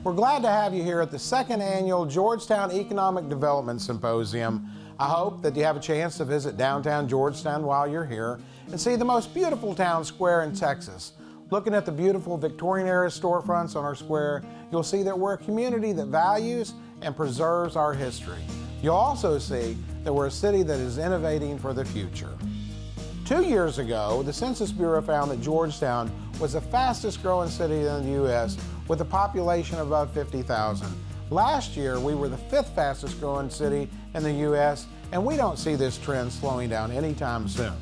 We're glad to have you here at the second annual Georgetown Economic Development Symposium. I hope that you have a chance to visit downtown Georgetown while you're here and see the most beautiful town square in Texas. Looking at the beautiful Victorian-era storefronts on our square, you'll see that we're a community that values and preserves our history. You'll also see that we're a city that is innovating for the future. 2 years ago, the Census Bureau found that Georgetown was the fastest growing city in the U.S. with a population of about 50,000. Last year, we were the 5th fastest growing city in the U.S., and we don't see this trend slowing down anytime soon.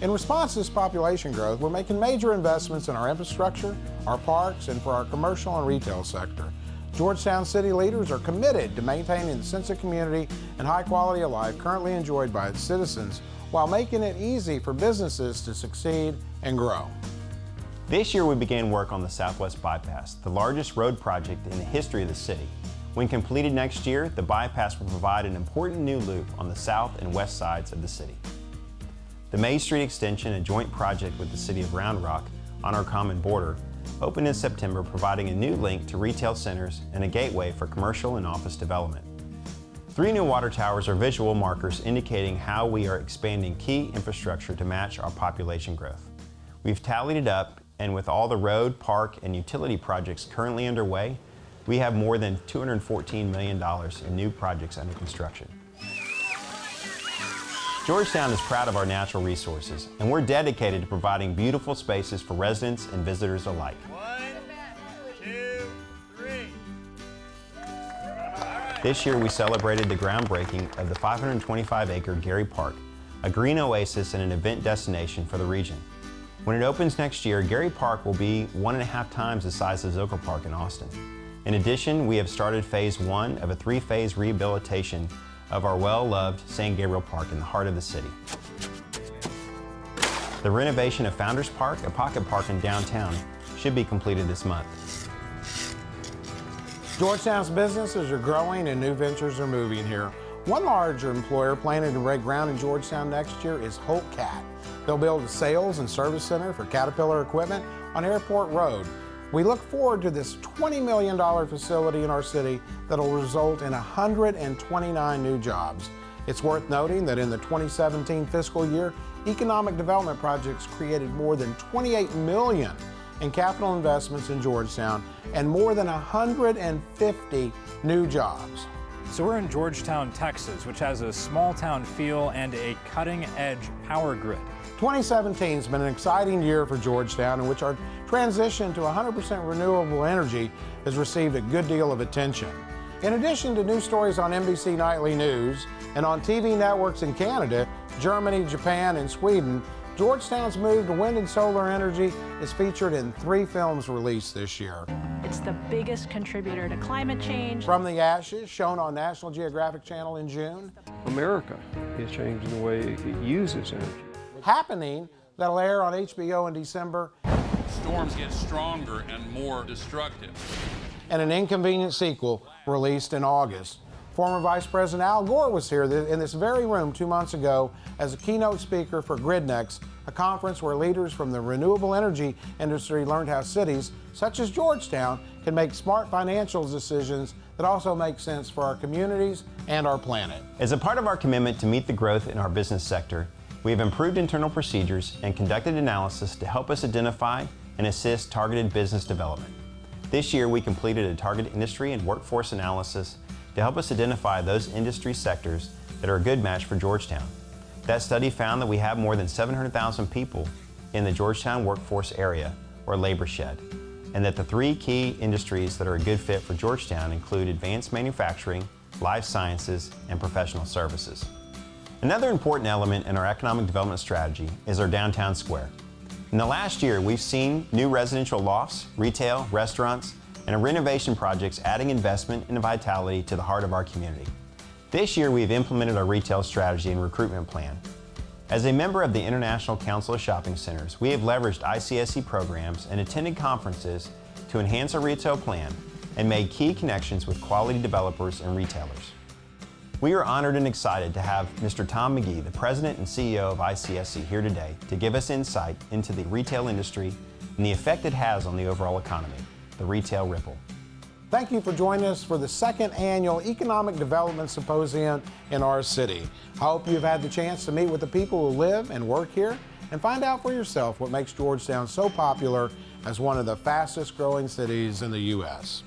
In response to this population growth, we're making major investments in our infrastructure, our parks, and for our commercial and retail sector. Georgetown city leaders are committed to maintaining the sense of community and high quality of life currently enjoyed by its citizens, while making it easy for businesses to succeed and grow. This year we began work on the Southwest Bypass, the largest road project in the history of the city. When completed next year, the bypass will provide an important new loop on the south and west sides of the city. The May Street extension, a joint project with the city of Round Rock on our common border, opened in September, providing a new link to retail centers and a gateway for commercial and office development. 3 new water towers are visual markers indicating how we are expanding key infrastructure to match our population growth. We've tallied it up, and with all the road, park, and utility projects currently underway, we have more than $214 million in new projects under construction. Georgetown is proud of our natural resources, and we're dedicated to providing beautiful spaces for residents and visitors alike. 1, 2, 3. This year we celebrated the groundbreaking of the 525-acre Gary Park, a green oasis and an event destination for the region. When it opens next year, Gary Park will be 1.5 times the size of Zilker Park in Austin. In addition, we have started phase 1 of a 3-phase rehabilitation of our well-loved St. Gabriel Park in the heart of the city. The renovation of Founders Park, a pocket park in downtown, should be completed this month. Georgetown's businesses are growing and new ventures are moving here. One larger employer planning to break ground in Georgetown next year is Holt Cat. They'll build a sales and service center for Caterpillar equipment on Airport Road. We look forward to this $20 million facility in our city that will result in 129 new jobs. It's worth noting that in the 2017 fiscal year, economic development projects created more than $28 million in capital investments in Georgetown and more than 150 new jobs. So we're in Georgetown, Texas, which has a small town feel and a cutting-edge power grid. 2017 has been an exciting year for Georgetown, in which our transition to 100% renewable energy has received a good deal of attention. In addition to new stories on NBC Nightly News and on TV networks in Canada, Germany, Japan, and Sweden, Georgetown's move to wind and solar energy is featured in 3 films released this year. It's the biggest contributor to climate change. From the Ashes, shown on National Geographic Channel in June. America is changing the way it uses energy. Happening, that'll air on HBO in December. Storms get stronger and more destructive. And an Inconvenient sequel released in August. Former Vice President Al Gore was here in this very room 2 months ago as a keynote speaker for GridNext, a conference where leaders from the renewable energy industry learned how cities, such as Georgetown, can make smart financial decisions that also make sense for our communities and our planet. As a part of our commitment to meet the growth in our business sector, we have improved internal procedures and conducted analysis to help us identify and assist targeted business development. This year, we completed a target industry and workforce analysis to help us identify those industry sectors that are a good match for Georgetown. That study found that we have more than 700,000 people in the Georgetown workforce area, or labor shed, and that the 3 key industries that are a good fit for Georgetown include advanced manufacturing, life sciences, and professional services. Another important element in our economic development strategy is our downtown square. In the last year, we've seen new residential lofts, retail, restaurants, and renovation projects adding investment and vitality to the heart of our community. This year, we've implemented our retail strategy and recruitment plan. As a member of the International Council of Shopping Centers, we have leveraged ICSC programs and attended conferences to enhance our retail plan and made key connections with quality developers and retailers. We are honored and excited to have Mr. Tom McGee, the President and CEO of ICSC, here today to give us insight into the retail industry and the effect it has on the overall economy, the retail ripple. Thank you for joining us for the second annual Economic Development Symposium in our city. I hope you've had the chance to meet with the people who live and work here and find out for yourself what makes Georgetown so popular as one of the fastest growing cities in the U.S.